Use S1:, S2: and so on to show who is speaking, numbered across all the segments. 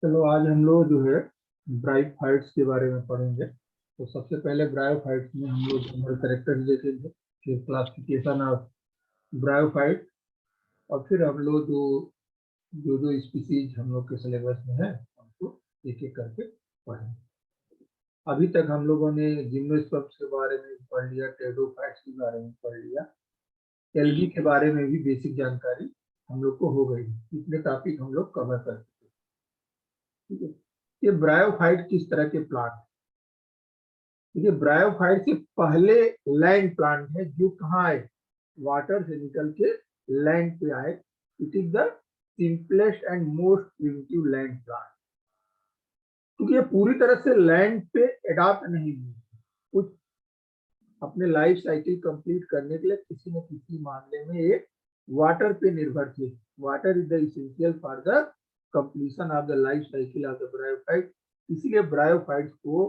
S1: चलो आज हम लोग जो है ब्रायोफाइट्स के बारे में पढ़ेंगे। तो सबसे पहले ब्रायोफाइट्स में हम लोग हमारे कैरेक्टर देखेंगे, फिर क्लासिफिकेशन ऑफ ब्रायोफाइट, और फिर हम लोग जो जो जो स्पीसीज हम लोग के सिलेबस में है हमको एक एक करके पढ़ेंगे। अभी तक हम लोगों ने जिम्नोस्पर्म्स के बारे में पढ़ लिया, टेरोफाइट्स के बारे में पढ़ लिया, एल्गी के बारे में भी बेसिक जानकारी हम लोग को हो गई। इतने टॉपिक हम लोग कवर कर चुके। ठीक है, ये ब्रायोफाइट किस तरह के प्लांट, देखिए ब्रायोफाइट से पहले लैंड प्लांट है जो कहाँ आए, वाटर से निकल के लैंड पे आए। It is the simplest and most primitive land plant, क्योंकि ये पूरी तरह से लैंड पे एडाप्ट नहीं हुई, कुछ अपने लाइफ साइकिल कंप्लीट करने के लिए किसी न किसी मामले में एक वाटर पे निर्भर थे। Water is the essential for the completion of the life cycle of the bryophyte. इसीलिए ब्रायोफाइट्स को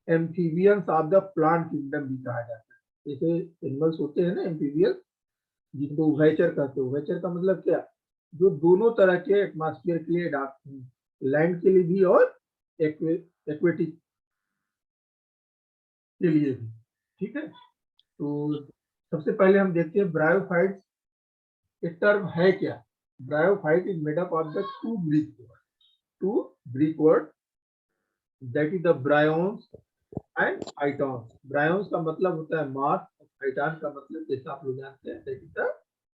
S1: amphibians of the plant kingdom भी कहा जाता है। जैसे एनिमल्स होते हैं ना एम्फीबियंस, जिनको उभयचर कहते हैं। उभयचर का मतलब क्या, जो दोनों तरह के एटमॉस्फेयर के लिए अडॉप्ट हैं, लैंड के लिए भी और एक्वेटिक के लिए भी। ठीक है, तो सबसे पहले हम देखते हैं ब्रायोफाइट्स एक टर्म है क्या। Bryophyte is made up of the two Greek word that is the bryons and phytons. Bryons का मतलब होता है मास, फाइटॉन का मतलब जैसा आप लोग जानते हैं दैट इज द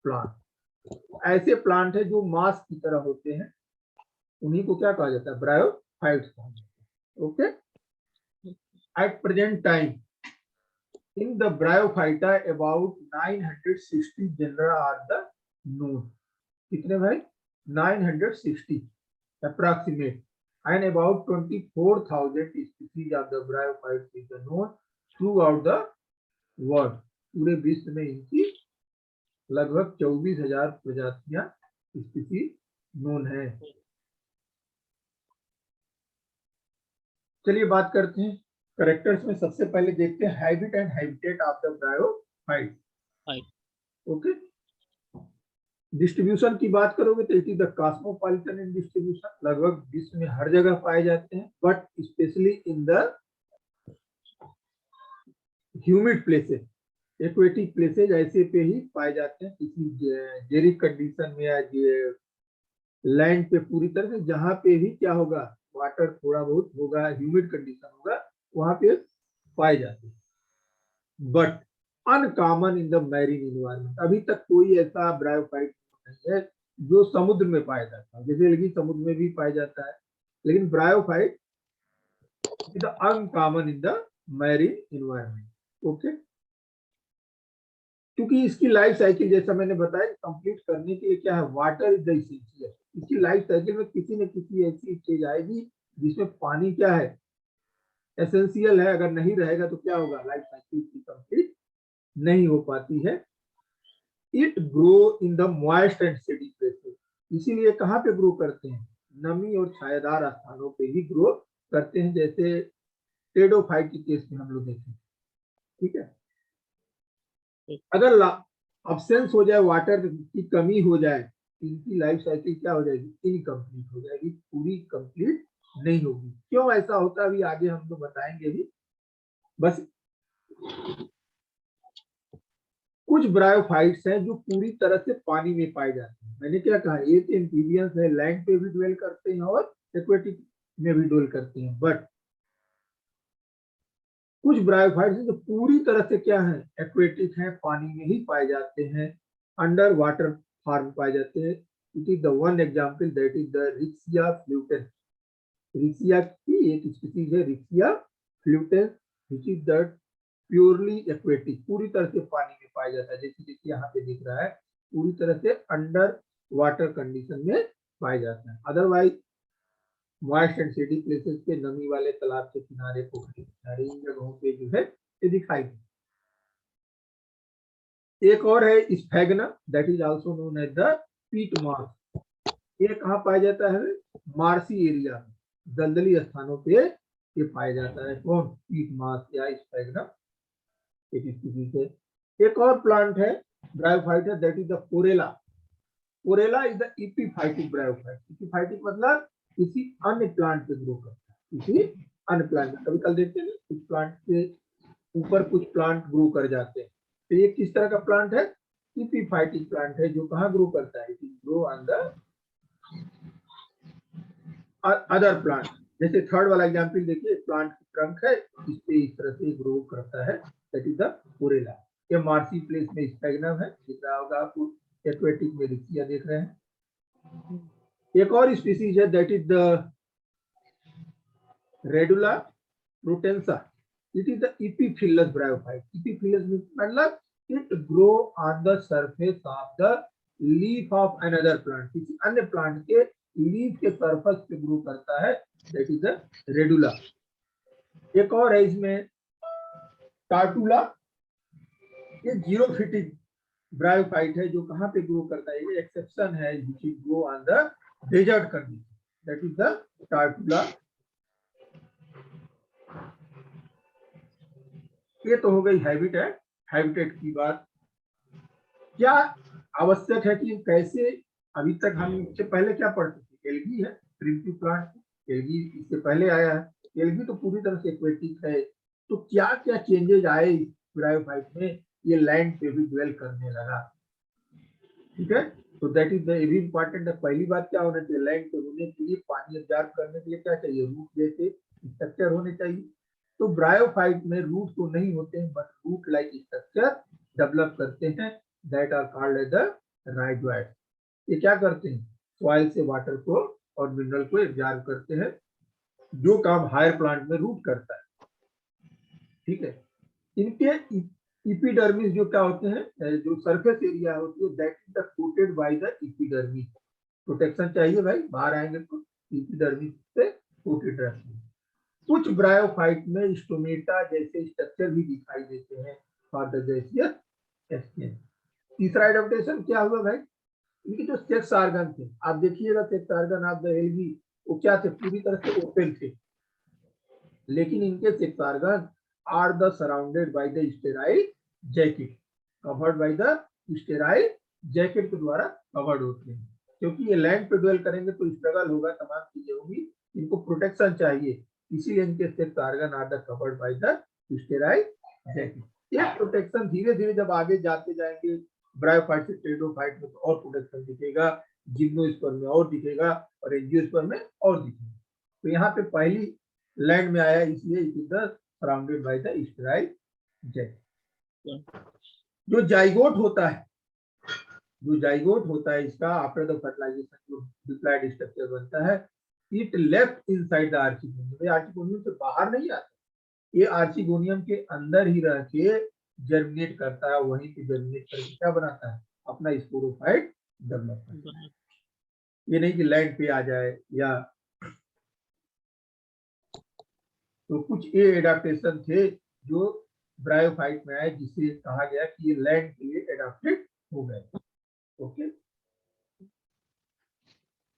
S1: प्लांट। ऐसे प्लांट है जो मास की तरह होते हैं, उन्हीं को क्या कहा जाता है, ब्रायोफाइट्स कहा जाता है। Okay, at present time in the Bryophyta about 960 genera are the known. कितने भाई, 960 approximate, and about 24,000 species of the Bryophytes is known throughout the world. पूरे विश्व में इनकी लगभग 24,000 प्रजातियां स्पीसीज नोन है। चलिए बात करते हैं करेक्टर्स में। सबसे पहले देखते हैं habit and habitat of the bryophyte. Okay, distribution की बात करोगे तो it is the cosmopolitan in distribution, लगभग विश्व में हर जगह पाए जाते हैं, but specially in the humid places, aquatic places ऐसे पे ही पाए जाते हैं। किसी जेरिक कंडीशन में या लैंड पे पूरी तरह से जहां पे भी क्या होगा, वाटर थोड़ा बहुत होगा, ह्यूमिड कंडीशन होगा, वहां पे पाए जाते हैं। But uncommon in the marine environment, अभी तक कोई ऐसा ब्रायोफाइट नहीं है जो समुद्र में पाया जाता है। जैसे लेकिन समुद्र में भी पाया जाता है, लेकिन bryophyte is uncommon in the marine environment. Okay, क्योंकि इसकी लाइफ साइकिल जैसा मैंने बताया कंप्लीट करने के लिए क्या है, वाटर इज द एसेंशियल। इसकी लाइफ साइकिल में किसी न किसी ऐसी चीज आएगी जिसमें पानी क्या है, एसेंशियल है। अगर नहीं रहेगा तो क्या होगा, लाइफ साइकिल की कंप्लीट नहीं हो पाती है। It grow in the moist and shady places, इसीलिए कहाँ पे ग्रो करते हैं, नमी और छायादार स्थानों पे ही ग्रो करते हैं, जैसे टेडोफाइट के केस में हम लोग देखें। ठीक है, अगर अब्सेंस हो जाए, वाटर की कमी हो जाए, इनकी लाइफ साइकिल क्या हो जाएगी, इनकम्प्लीट हो जाएगी, पूरी कंप्लीट नहीं होगी। क्यों ऐसा होता है अभी आगे हम लोग बताएंगे भी। बस कुछ ब्रायोफाइट्स हैं जो पूरी तरह से पानी में पाए जाते हैं। मैंने क्या कहा, एक एम्फीबियंस है, लैंड पे भी ड्वेल करते हैं और एक्वेटिक में भी ड्वेल करते हैं। बट कुछ ब्रायोफाइट्स जो पूरी तरह से क्या है, एक्वेटिक है, पानी में ही पाए जाते हैं, अंडर वाटर फॉर्म पाए जाते हैं। It is the one example that is the riccia fluitans. Riccia की एक स्पीसीज है riccia fluitans, which is the purely aquatic, पूरी तरह से पानी में पाया जाता है। जैसे देखिए यहाँ पे दिख रहा है, पूरी तरह से अंडर वाटर कंडीशन में पाया जाता है। Otherwise moist and shady places पे, नमी वाले तालाब के किनारे, पोखरी के किनारे, इन जगहों पे जो है ये दिखाई दे। एक और है sphagnum, that is also known as the peat moss. ये कहाँ पाया जाता है, मार्सी एरिया में, दलदली स्थानों पे ये पाया जाता है। कौन, पीट मार्स या स्फैगना एक स्पीसीज है। एक और प्लांट है ब्रायोफाइट दैट इज द कोरेला। कोरेला is the epiphytic bryophyte. Epiphytic मतलब किसी अन्य प्लांट पे ग्रो करता है, किसी अन्य प्लांट में। कभी कल देखते हैं कुछ प्लांट के ऊपर कुछ प्लांट ग्रो कर जाते हैं, तो ये किस तरह का प्लांट है? इपीफाइटिक प्लांट है, जो कहाँ ग्रो करता है? Grow on the other plant. जैसे थर्ड वाला एग्जांपल देखिए, प्लांट की ट्रंक है, इस पे इस तरह से ग्रो करता है, दैट इज द कोरेला। ये मार्सी प्लेस में स्पैगनम है, दिख रहा होगा आपको, एक्वेटिक में रिक्सिया देख रहे हैं। एक और स्पीसीज है, that is the radula protensa. It is the epiphyllous bryophyte. Epiphyllous मतलब it grow on the surface of the leaf of another plant, किसी अन्य प्लांट के लीफ के सरफेस पे ग्रो करता है, दैट इज द रेडुला। एक और है इसमें टार्टुला, ये जीरोफिटिक ब्रायोफाइट है, जो कहाँ पे ग्रो करता है? ये एक्सेप्शन है, which is grow on the desert condition, that is the tortula. ये तो हो गई हैबिटेट, हैबिटेट की बात। क्या आवश्यक है कि कैसे, अभी तक हम इससे पहले क्या पढ़ते थे? एल्गी है, प्रिमिटिव प्लांट, एल्गी इससे पहले आया है। एल्गी तो पूरी तरह से एक्वेटिक है, तो क्या क्या चेंजेस आए ब्रायोफाइट में? ये लैंड पे भी ड्वेल करने लगा, ठीक है। तो दैट इज वेरी इंपॉर्टेंट। पहली बात क्या होना चाहिए? लैंड पे होने के लिए, पानी एब्जॉर्ब करने के लिए क्या चाहिए? रूट जैसे स्ट्रक्चर होने चाहिए। तो ब्रायोफाइट में रूट तो नहीं होते हैं, but root like structure develop करते हैं, that are called as the rhizoid. ये क्या करते हैं? सॉइल से वाटर को और मिनरल को एब्जॉर्ब करते हैं, जो काम हायर प्लांट में रूट करता है, ठीक है। इनके इपिडर्मिस जो क्या होते हैं, जो सरफेस एरिया होती है, that is the coated by the epidermis. Protection चाहिए भाई, बाहर आएंगे तो इपिडर्मिस से कोटेड रहते हैं। कुछ ब्रायोफाइट में स्टोमेटा जैसे स्ट्रक्चर भी दिखाई देते हैं फॉर द गैसियस एक्सचेंज। तीसरा एडेप्टेशन क्या हुआ भाई? इनके जो सेक्स ऑर्गन थे, आप देखिएगा sex organ of the algae, वो क्या थे? पूरी तरह से ओपन थे, लेकिन इनके sex organ are the surrounded by the sterile jacket, covered by the sterile jacket के द्वारा कवर्ड होते हैं। क्योंकि ये लैंड पे ड्वेल करेंगे तो स्ट्रगल होगा, तमाम चीजें होगी, इनको प्रोटेक्शन चाहिए, इसीलिए इनके sex organ are the covered by the sterile jacket. ये प्रोटेक्शन धीरे धीरे जब आगे जाते जाएंगे ब्रायोफाइट से टेरिडोफाइट में, तो और प्रोटेक्शन दिखेगा, जिम्नोस्पर्म में और दिखेगा, और एंजियोस्पर्म में और दिखेगा। तो यहाँ पे पहली लैंड में आया, इसलिए it is the surrounded by the sterile jacket. जो जाइगोट होता है, जो जाइगोट होता है इसका आफ्टर द फर्टिलाइजेशन जो डिप्लॉयड स्ट्रक्चर बनता है, it left inside the archegonium. ये आर्चिगोनियम से बाहर नहीं आता, ये आर्चिगोनियम के अंदर ही रह के जर्मिनेट करता है, वहीं पे जर्मिनेट करके क्या बनाता है? अपना स्पोरोफाइट डेवलप करता है। ये नहीं कि लैंड पे आ जाए या। तो कुछ ये एडाप्टेशन थे जो ब्रायोफाइट में आए, जिसे कहा गया कि ये लैंड के लिए एडाप्टेड हो गए। ओके,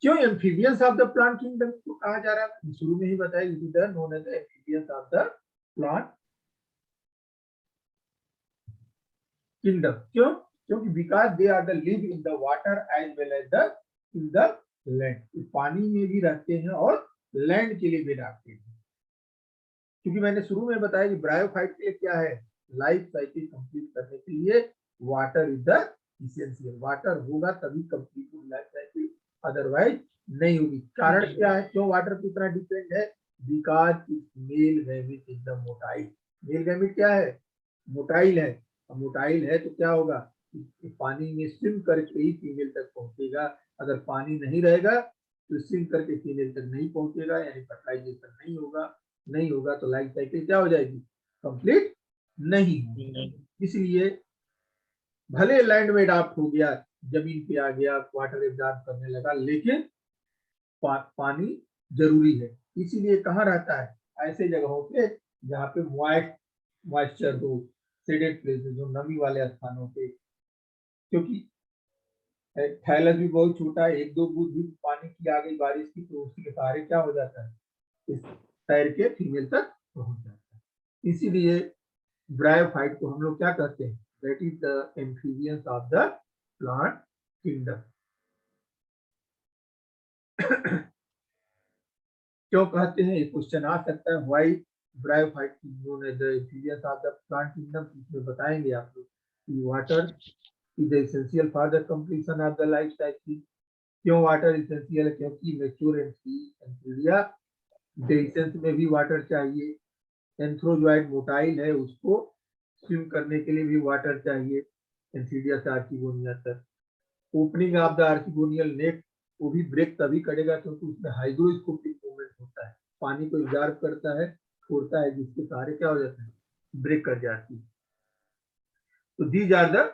S1: क्यों amphibians of the plant kingdom को कहा जा रहा है? शुरू में ही बताया, it is known as the amphibians of the plant kingdom. क्यों? क्योंकि because they are the live in the water as well as the in the land. पानी में भी रहते हैं और लैंड के लिए भी रहते हैं। क्योंकि मैंने शुरू में बताया कि ब्रायोफाइट के लिए क्या है? लाइफ साइकिल कंप्लीट करने के लिए water is the essential. Water होगा तभी कंप्लीट होगी लाइफ साइकिल, अदरवाइज नहीं होगी। कारण क्या है? क्यों वाटर पे इतना डिपेंड है? Because male gamete is the motile. Male gamete क्या है? मोटाइल है। मोटाइल है तो क्या होगा? पानी में स्विम करके ही फीमेल तक पहुंचेगा। अगर पानी नहीं रहेगा तो स्विम करके फीमेल तक नहीं पहुंचेगा, यानी फर्टिलाइजेशन नहीं होगा। नहीं होगा तो लाइफ साइकिल क्या हो जाएगी? कंप्लीट नहीं होगी। इसलिए भले लैंड में अडॉप्ट हो गया, जमीन पे आ गया, वाटर एब्जॉर्ब करने लगा, लेकिन पानी जरूरी है। इसीलिए कहाँ रहता है? ऐसे जगहों पे जहाँ पे मॉइस्चर हो, शेडेड प्लेसेस, जो नमी वाले स्थानों पे। क्योंकि थैलस भी बहुत छोटा है, एक दो बूंद भी पानी की आ गई बारिश की तो उसके सहारे क्या हो जाता है? इस तैर के फीमेल तक पहुंच जाता है। इसीलिए ब्रायोफाइट को हम लोग क्या कहते हैं? That is the amphibians of the plant kingdom. क्यों कहते हैं, ये क्वेश्चन आ सकता है, why bryophyte known as the amphibians of the plant kingdom. इसमें बताएंगे आप लोग कि water is essential for the completion of the life cycle. क्यों वाटर एसेंशियल है, क्योंकि मैच्योर एंथीरिया डेhiscence में भी वाटर चाहिए, एंथ्रोजॉइड मोटाइल है उसको स्विम करने के लिए भी वाटर चाहिए एंथीरिया से आर्किगोनिया तक। ओपनिंग ऑफ द आर्किगोनियल नेक वो भी ब्रेक तभी करेगा क्योंकि उसमें हाइड्रोस्कोपिक मूवमेंट होता है, पानी को एब्जॉर्ब करता है, छोड़ता है, जिसके सहारे क्या हो जाता है, ब्रेक कर जाती है। तो these are the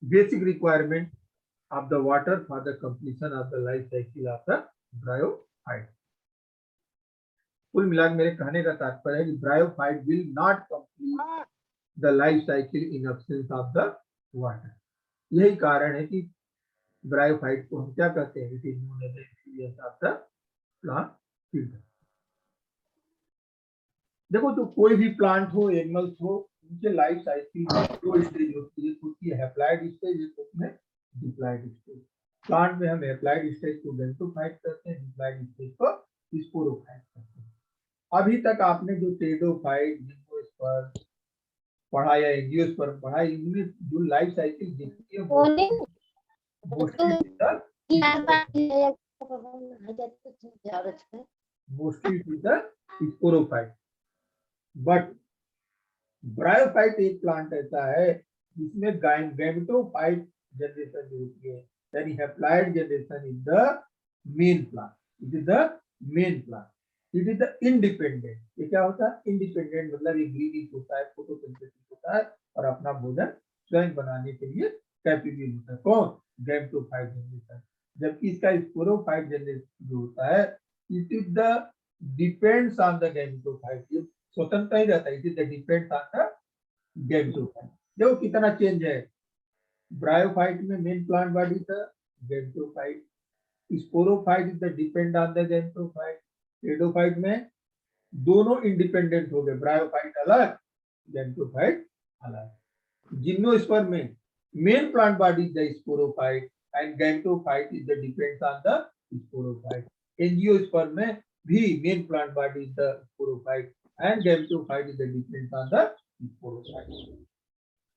S1: basic requirement of the water for the completion of the life cycle of the bryophyte। कुल मिलाकर मेरे कहने का तात्पर्य है कि bryophyte will not complete the life cycle in absence of the water। यही कारण है कि bryophyte को हम क्या कहते हैं, it is known as the experience of the plant kingdom। देखो तो कोई भी प्लांट हो, एनिमल्स हो, उनके लाइफ साइकिल में दो स्टेज होती है, होती है हैप्लॉइड स्टेज, एक होती है डिप्लॉइड स्टेज। प्लांट में हम हैप्लॉइड स्टेज को गेमेटोफाइट करते हैं, डिप्लॉइड स्टेज को स्पोरोफाइट करते हैं। अभी तक आपने जो टेडोफाइट, जिम्नोस्पर्म पढ़ा या एंजियोस्पर्म पढ़ा, इनमें जो लाइफ साइकिल देखती है mostly to the sporophyte. But bryophyte एक प्लांट ऐसा है जिसमें गैमेटोफाइट जनरेशन जो होती है, यानी haploid generation is the main plant, it is the main plant, it is the independent. ये क्या होता है, इंडिपेंडेंट मतलब ये ग्रीनिंग होता है, फोटोसिंथेसिस होता है और अपना भोजन स्वयं बनाने के लिए कैपेबल होता है। कौन, गैमेटोफाइट जनरेशन। जबकि इसका स्पोरोफाइट जनरेशन जो होता है, it is the depends on the gametophyte, ये स्वतंत्र ही रहता है, it is the depends on the gametophyte. देखो कितना चेंज है, ब्रायोफाइट में मेन प्लांट बॉडी था gametophyte, sporophyte is the depend on the gametophyte, pteridophyte में दोनों इंडिपेंडेंट हो गए, ब्रायोफाइट अलग, गैमेटोफाइट अलग। जिम्नोस्पर्म में main plant body is the sporophyte and gametophyte is the depends on the sporophyte. Angiosperm में भी main plant body is the sporophyte and gametophyte is the depends on the sporophyte.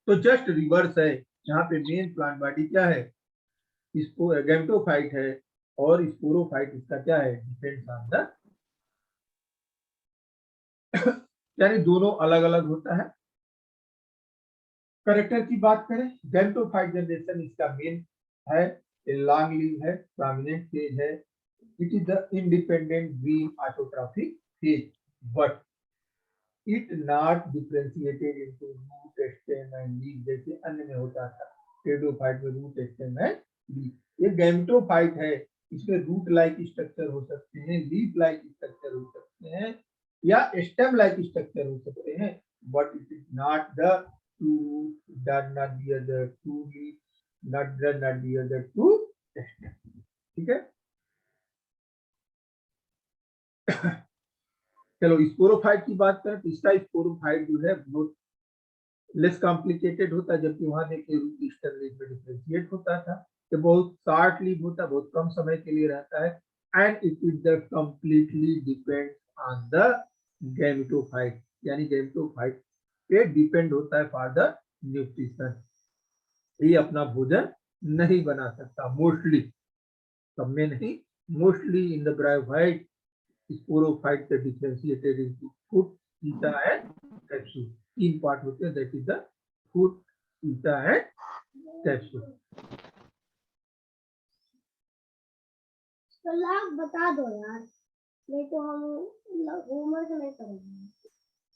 S1: तो just reverse है, यहाँ पे main plant body क्या है, gametophyte है, और स्पोरोफाइट इसका क्या है, डिपेंड्स ऑन द, यानी दोनों अलग अलग होता है। कैरेक्टर की बात करें, गैमेटोफाइट जनरेशन इसका मेन है, लॉन्ग लिव है, प्रोमिनेंट फेज है, it is the independent green autotrophic phase, but it not differentiated into root, stem and leaf जैसे अन्य में होता था। टेडोफाइट में रूट, स्टेम एंड लीफ। ये गैमेटोफाइट है, इसमें रूट लाइक स्ट्रक्चर हो सकते हैं, लीफ लाइक स्ट्रक्चर हो सकते हैं, या स्टेम लाइक स्ट्रक्चर हो सकते हैं, but it is not the true root, not the other true leaf, not the other true stem. ठीक है, चलो स्पोरोफाइट की बात करें तो इसका स्पोरोफाइट जो है बहुत लेस कॉम्प्लिकेटेड होता है, जबकि वहां देखिए रूट ईस्टर्न लीफ में डिफरेंशिएट होता था। ये बहुत शॉर्ट लीफ होता है, बहुत कम समय के लिए रहता है, and it is the completely depend on the gametophyte, यानी गैमेटोफाइट पे डिपेंड होता है फॉर द न्यूट्रिशन। ये अपना भोजन नहीं बना सकता मोस्टली, सब में नहीं, mostly in the bryophyte sporophyte the differentiated into food, eta and capsule. तीन पार्ट होते हैं, that is the food, eta and capsule.
S2: तो लाभ बता दो यार, नहीं तो हम होमवर्क नहीं करेंगे।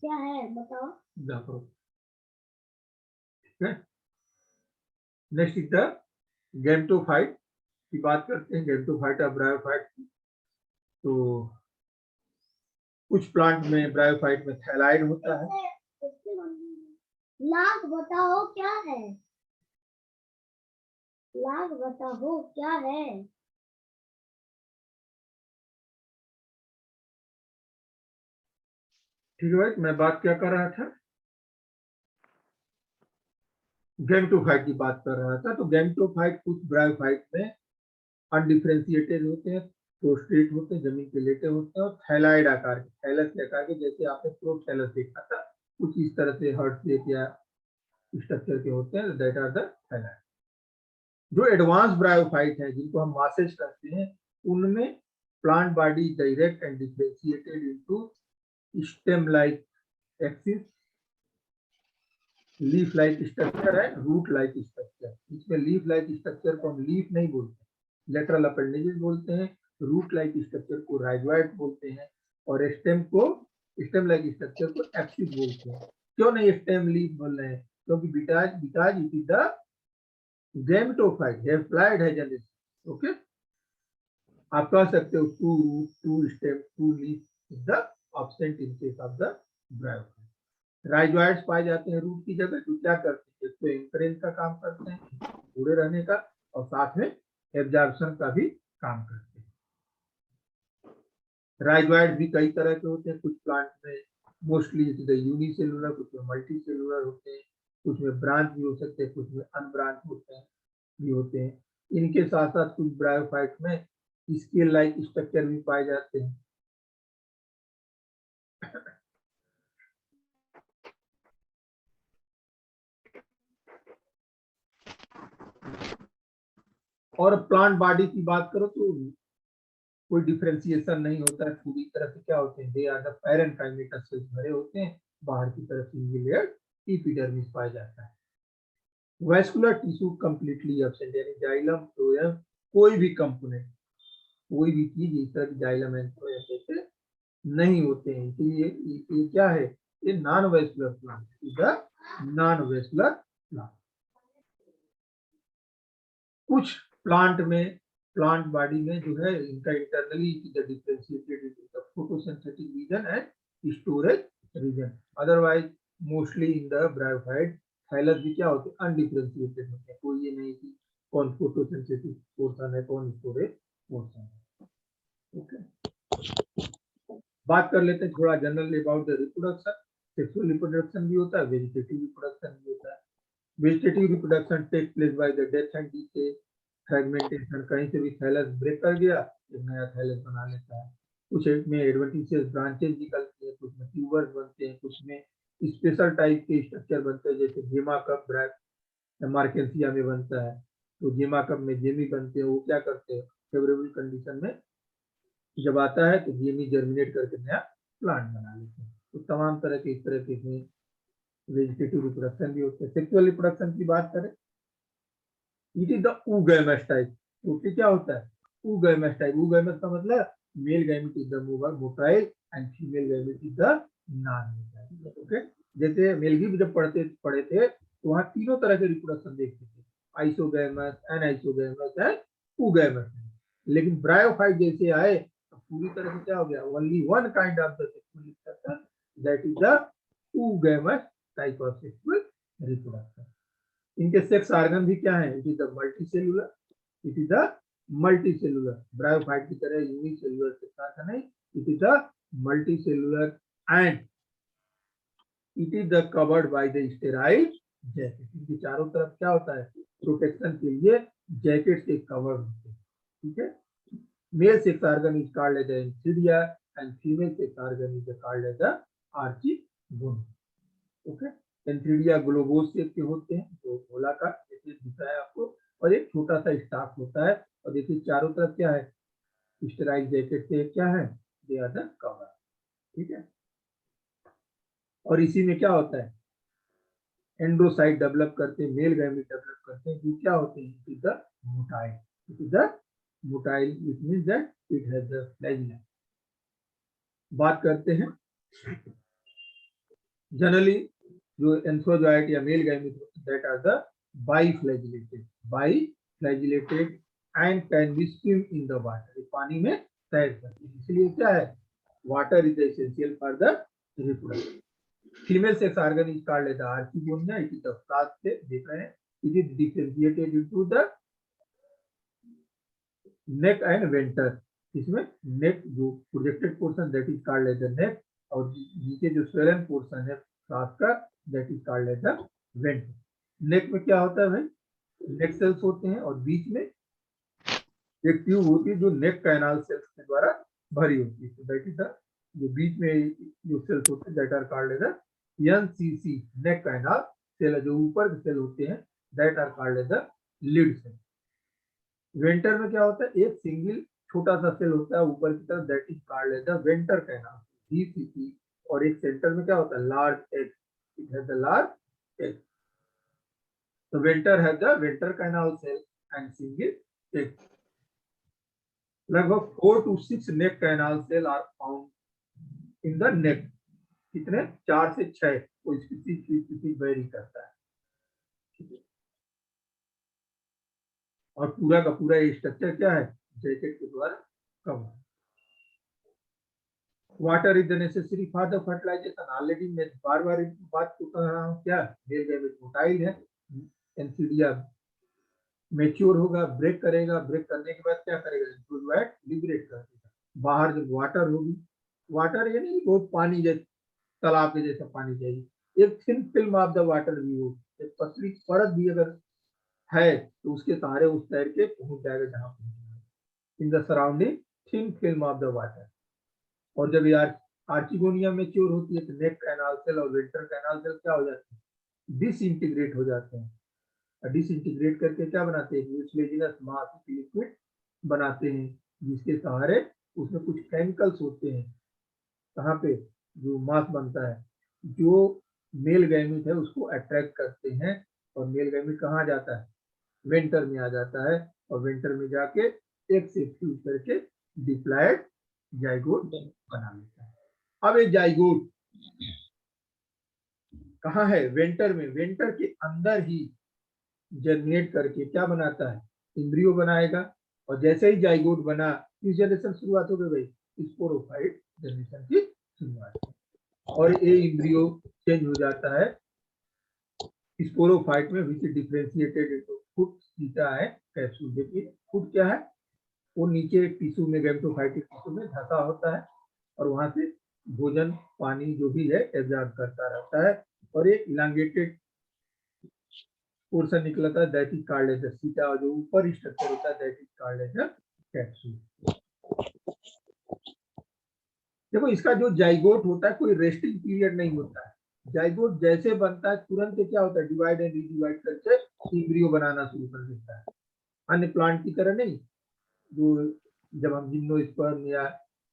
S2: क्या है बताओ।
S1: देखो नेक्स्ट इज द गैमेटोफाइट की बात करते हैं, गैमेटोफाइट और ब्रायोफाइट। तो कुछ प्लांट में ब्रायोफाइट में थैलाइड होता है।
S2: लाभ बताओ क्या है, लाभ बताओ क्या है।
S1: ठीक है भाई, मैं बात क्या कर रहा था, गैमेटोफाइट की बात कर रहा था। तो गैमेटोफाइट कुछ ब्रायोफाइट में अनडिफरेंशिएटेड होते हैं, प्रोस्ट्रेट होते हैं, जमीन पे लेटे होते हैं, और थैलाइड आकार के, थैलस के आकार के, जैसे आपने प्रोथैलस देखा था कुछ इस तरह से हार्ट शेप या स्ट्रक्चर के होते हैं, दैट आर द थैलाइड। जो एडवांस ब्रायोफाइट है जिनको हम मासेज करते हैं, उनमें plant body direct and differentiated into stem like axis, leaf like structure है, रूट लाइक स्ट्रक्चर। इसमें लीफ लाइक स्ट्रक्चर को हम लीफ नहीं बोलते, लेटरल अपेंडेजेस बोलते हैं, रूट लाइक स्ट्रक्चर को राइजोइड बोलते हैं, और स्टेम को, स्टेम लाइक स्ट्रक्चर को एक्सिस बोलते हैं। क्यों नहीं स्टेम लीफ बोल रहे हैं? क्योंकि because it is the gametophyte, haploid हेजेलिस। ओके, आप कह सकते हो true root, true stem, true leaf is the absent in case of the bryophyte. Rhizoids पाए जाते हैं रूट की जगह, जो क्या करते हैं, एक तो एंकरेज का काम करते हैं, जुड़े रहने का, और साथ में एब्जॉर्प्शन का भी काम करते हैं। राइजोइड भी कई तरह के होते हैं, कुछ प्लांट में मोस्टली यूनिसेलुलर, कुछ में मल्टी सेलुलर होते हैं, कुछ में ब्रांच भी हो सकते हैं, कुछ में अनब्रांच होते हैं भी होते हैं। इनके साथ साथ कुछ ब्रायोफाइट में स्केल लाइक स्ट्रक्चर भी पाए जाते हैं। और प्लांट बॉडी की बात करो तो कोई डिफरेंशिएशन नहीं होता है, पूरी तरह से क्या होते हैं, दे आर द पैरेन्काइमेटस से भरे होते हैं, बाहर की तरफ सिंगल लेयर एपिडर्मिस पाया जाता है। वैस्कुलर टिश्यू कंप्लीटली एब्सेंट, यानी जाइलम, फ्लोएम, कोई भी कंपोनेंट, कोई भी चीज इस तरह की जाइलम एंड फ्लोएम जैसे नहीं होते हैं। इसलिए ये क्या है, ये non vascular plant, is the non vascular plant. कुछ प्लांट में, प्लांट बॉडी में जो है इनका internally differentiated into the photosynthetic region and storage region. Otherwise mostly in the bryophyte thallus भी क्या होते हैं, अनडिफरेंशिएटेड होते हैं। कोई ये नहीं कि कौन फोटोसिंथेटिक पोर्शन है, कौन स्टोरेज पोर्शन है। ओके, बात कर लेते हैं थोड़ा general about the reproduction. Sexual reproduction भी होता है, वेजिटेटिव रिप्रोडक्शन भी होता है। Vegetative reproduction take place by the death and decay, fragmentation, कहीं से भी थैलस ब्रेक कर गया, एक नया थैलस बना लेता है। कुछ में एडवेंटिशियस ब्रांचेस निकलती है, कुछ में ट्यूबर्स बनते हैं, कुछ में स्पेशल टाइप के स्ट्रक्चर बनते हैं, जैसे जेमा कप मार्केसिया में बनता है। तो जेमा कप में जेमी बनते हैं, वो क्या करते हैं, फेवरेबल कंडीशन में जब आता है तो जेमी जर्मिनेट करके नया प्लांट बना लेते हैं। तो तमाम तरह के इस तरह के इसमें वेजिटेटिव रिप्रोडक्शन भी होते हैं। सेक्सुअल रिप्रोडक्शन की बात करें, it is the oogamous type. तो क्या होता है, oogamous टाइप, oogamous का मतलब male gamete is the motile and female gamete is the non motile. Okay, जैसे मेलगी जब पढ़े थे तो वहाँ तीनों तरह के रिप्रोडक्शन देखते थे, आइसोगैमस, एनाइसोगैमस एंड oogamous। लेकिन ब्रायोफाइट जैसे आए तो पूरी तरह से क्या हो गया, only one kind of the sexual reproduction, that is the oogamous type of sexual reproduction. इनके सेक्स ऑर्गन भी क्या है, it is the multicellular, it is the multicellular. Bryophyte की तरह यूनिसेलुलर सेक्स ऑर्गन है, it is the multicellular and it is the covered by the sterile jacket. इनके चारों तरफ क्या होता है, प्रोटेक्शन के लिए जैकेट से कवर होते हैं। ठीक है, male sex organ is called as antheridia and female sex organ is called as the archegonium. Okay, antheridia globose shape के होते हैं, तो गोलाकार जैसे दिखा है आपको, और एक छोटा सा स्टाफ होता है, और देखिए चारों तरफ क्या है, स्टेराइल जैकेट से क्या है, दे आर द कवर। ठीक है, और इसी में क्या होता है, एंड्रोसाइट डेवलप करते हैं, मेल गैमेट डेवलप करते हैं, जो क्या होते हैं, it is the motile, it is the motile, it means that it has the flagella. बात करते हैं जनरली जो एंथ्रोजॉइट या male gamete that are the biflagellated and can be swim in the water, पानी में तैर सकते हैं। इसलिए क्या है, water is essential for the reproduction. Female sex organ is called as the archegonia, it is the flask से देख रहे हैं, it is differentiated into the neck and venter. इसमें नेक जो projected portion that is called as the neck, और नीचे जो swollen portion है फ्लास्क का, that is called as the venter. Neck में क्या होता है भाई, नेक सेल्स होते हैं, और बीच में एक ट्यूब होती है जो नेक कैनाल सेल्स के द्वारा भरी होती है, तो दैट इज द, जो बीच में जो सेल्स होते हैं that are called as NCC, neck canal cell. जो ऊपर के सेल होते हैं that are called as the lid cell. Venter में क्या होता है, एक सिंगल छोटा सा सेल होता है ऊपर की तरफ, that is called as the venter canal, VCC। और एक सेंटर में क्या होता है, large egg, it has the large egg. तो venter has the venter canal cell and single egg. लगभग 4 to 6 neck canal cell are found in the neck. कितने, 4 से 6, कोई स्पीसीज वेरी करता है। और पूरा का पूरा ये स्ट्रक्चर क्या है, जैकेट के द्वारा cover. Water is the necessary for the fertilization. Already मैं बार बार इस बात को कह रहा हूँ, क्या मेल गैमेट मोटाइल है, एनसीडिया मैच्योर होगा, ब्रेक करेगा, ब्रेक करने के बाद क्या करेगा, लिबरेट कर देगा। बाहर जब वाटर होगी, वाटर यानी बहुत पानी जैसे तालाब के जैसा पानी चाहिए, एक thin film of the water भी हो, एक पतली परत भी अगर है तो उसके सहारे उस तैर के पहुंच जाएगा जहां पहुंचना है, in the surrounding thin film of the water. और जब यार आर्चिगोनिया मैच्योर होती है तो नेक कैनाल सेल और वेंटर कैनाल सेल क्या हो जाते हैं, डिसइंटीग्रेट हो जाते हैं। डिसइंटीग्रेट करके क्या बनाते हैं, म्यूसिलेजिनस मास लिक्विड बनाते हैं, जिसके सहारे उसमें कुछ केमिकल्स होते हैं, कहाँ पे, जो मास बनता है, जो मेल गैमेट है उसको अट्रैक्ट करते हैं। और मेल गैमेट कहाँ जाता है, वेंटर में आ जाता है, और वेंटर में जाके एक से फ्यूज करके डिप्लॉयड जाइगोट बना लेता है। अब ये जाइगोट कहाँ है, वेंटर में, वेंटर के अंदर ही जर्मिनेट करके क्या बनाता है, एम्ब्रियो बनाएगा। और जैसे ही जाइगोट बना, किस जनरेशन शुरुआत हो गई भाई, स्पोरोफाइट जनरेशन की शुरुआत। और ये एम्ब्रियो चेंज हो जाता है स्पोरोफाइट में, विच डिफरेंशिएटेड इनटू फुट थीटा है कैप्सूल। देखिए फुट क्या है, वो नीचे टिश्यू में, गैमेटोफाइटिक टिश्यू में धंसा होता है, और वहां से भोजन पानी जो भी है एब्जॉर्ब करता रहता है, और एक इलांगेटेड पोर्शन निकलता है, दैट इज कॉल्ड एज सीटा। और जो ऊपर स्ट्रक्चर होता है that is called as capsule. देखो इसका जो जाइगोट होता है कोई रेस्टिंग पीरियड नहीं होता है, जाइगोट जैसे बनता है तुरंत क्या होता है, डिवाइड एंड रीडिवाइड करके एम्ब्रियो बनाना शुरू कर देता है। अन्य प्लांट की तरह नहीं, जो जब हम जिम्नोस्पर्म या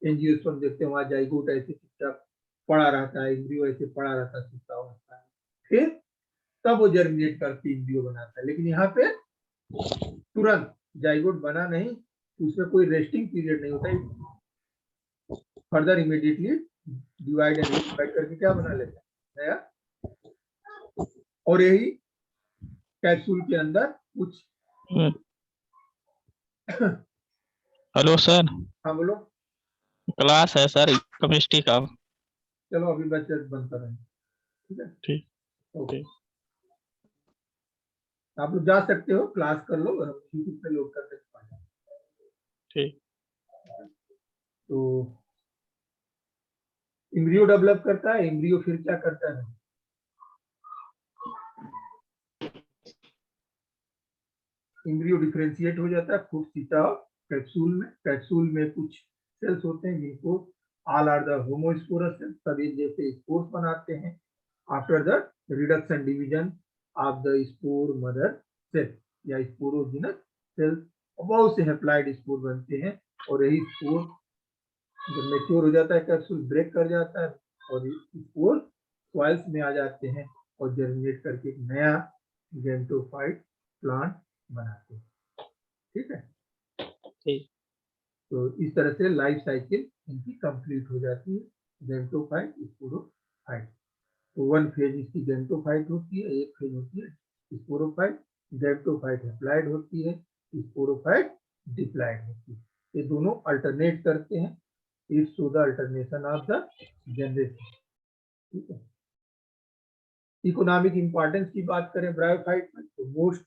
S1: एंजियोस्पर्म देखते हैं वहां जाइगोट ऐसे चुपचाप पड़ा रहता है, एम्ब्रियो ऐसे पड़ा रहता है, सूखा होता है, फिर तब वो जर्मिनेट करके एम्ब्रियो बनाता है। लेकिन यहाँ पे तुरंत जाइगोट बना नहीं, उसमें कोई रेस्टिंग पीरियड नहीं होता है, further immediately divide and redivide करके क्या बना लेता है नया। और यही कैप्सूल के अंदर कुछ
S3: हेलो सर,
S1: हाँ बोलो,
S3: क्लास है सर केमिस्ट्री का।
S1: चलो अभी बच्चे बनता रहे, ठीक है,
S3: ठीक
S1: ओके।
S3: ठीक।
S1: आप लोग जा सकते हो, क्लास कर लो, यूट्यूब पे लोड करके
S3: ठीक।
S1: तो एम्ब्रियो डेवलप करता है, एम्ब्रियो फिर क्या करता है, एम्ब्रियो डिफरेंशिएट हो जाता है फुट थीटा कैप्सूल में। कैप्सूल में कुछ सेल्स होते हैं जिनको all are the homosporous cells, सभी जैसे स्पोर्स बनाते हैं after the reduction division of the spore mother cell या स्पोरोजिनस सेल्स। बहुत से हैप्लॉइड स्पोर बनते हैं, और यही स्पोर जब मैच्योर हो जाता है कैप्सूल ब्रेक कर जाता है, और स्पोर सॉइल्स में आ जाते हैं और जर्मिनेट करके एक नया गैमेटोफाइट प्लांट बनाते हैं, ठीक है।
S3: ठीक।
S1: तो इस तरह से लाइफ साइकिल इनकी कंप्लीट हो जाती है, गैमेटोफाइट स्पोरोफाइट। तो वन फेज इसकी गैमेटोफाइट होती है, एक फेज होती है स्पोरोफाइट। गैमेटोफाइट हैप्लॉइड होती है, स्पोरोफाइट डिप्लॉइड होती है। ये दोनों अल्टरनेट करते हैं, it show the alternation of the generation, ठीक है। इकोनॉमिक इंपॉर्टेंस की बात करें ब्रायोफाइट में, तो मोस्ट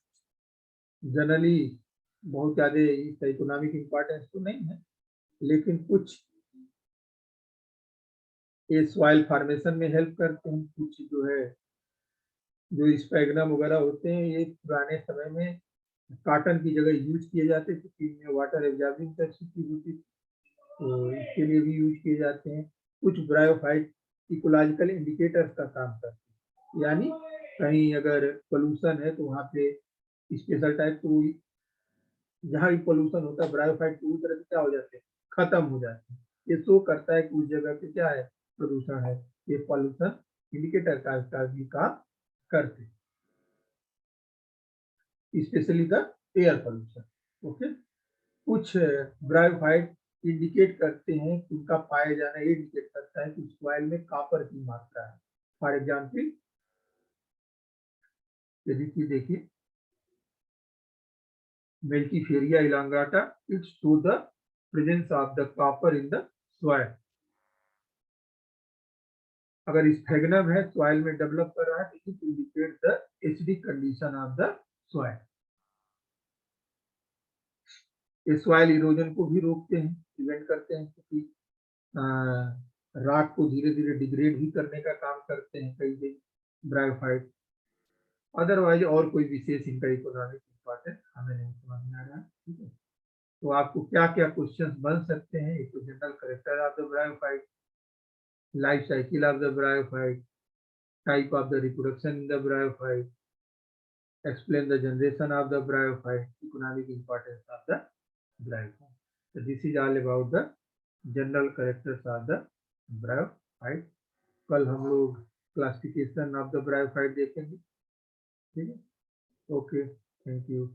S1: जनरली बहुत ज्यादा इसका इकोनॉमिक इंपॉर्टेंस तो नहीं है, लेकिन कुछ ये सॉइल फॉर्मेशन में हेल्प करते हैं। कुछ जो है, जो स्पैग्नम वगैरह होते हैं, ये पुराने समय में कॉटन की जगह यूज किए जाते क्योंकि इनमें वाटर एब्जॉर्बिंग कैपेसिटी होती है, तो इसके लिए भी यूज किए जाते हैं। कुछ ब्रायोफाइट इकोलॉजिकल इंडिकेटर्स का काम करते हैं, यानी कहीं अगर पोल्यूशन है तो वहाँ पे स्पेशल टाइप को जहाँ भी पोल्यूशन होता है ब्रायोफाइट पूरी तरह से क्या हो जाते हैं, खत्म हो जाते हैं। ये शो करता है कि उस जगह पे क्या है, प्रदूषण है। ये पॉल्यूशन इंडिकेटर का भी काम करते हैं, specially the air pollution. Okay, कुछ ब्रायोफाइट इंडिकेट करते हैं कि उनका पाया जाना ये इंडिकेट करता है कि सॉइल में कॉपर की मात्रा है। फॉर एग्जाम्पल यदि कि देखिए Meltiferia elongata, it shows the presence of the copper in the soil. अगर स्फेगनम है सॉइल में डेवलप कर रहा है तो it indicate the acidic condition of the soil. ये सॉइल इरोजन को भी रोकते हैं, प्रिवेंट करते हैं, क्योंकि रॉक को धीरे धीरे डिग्रेड भी करने का काम करते हैं कई ब्रायोफाइट। अदरवाइज और कोई विशेष इनका इकोनॉमिक इंपॉर्टेंस हमें नहीं समझ में आ रहा है। ठीक है, तो आपको क्या क्या क्वेश्चंस बन सकते हैं, एक तो general character of the bryophyte, life cycle of the bryophyte, type of the reproduction in the bryophyte, explain the generation of the bryophyte, economic importance of the bryophyte. So this is all about the general characters of the bryophyte. कल हम लोग classification of the bryophyte देखेंगे। ठीक है, okay, thank you.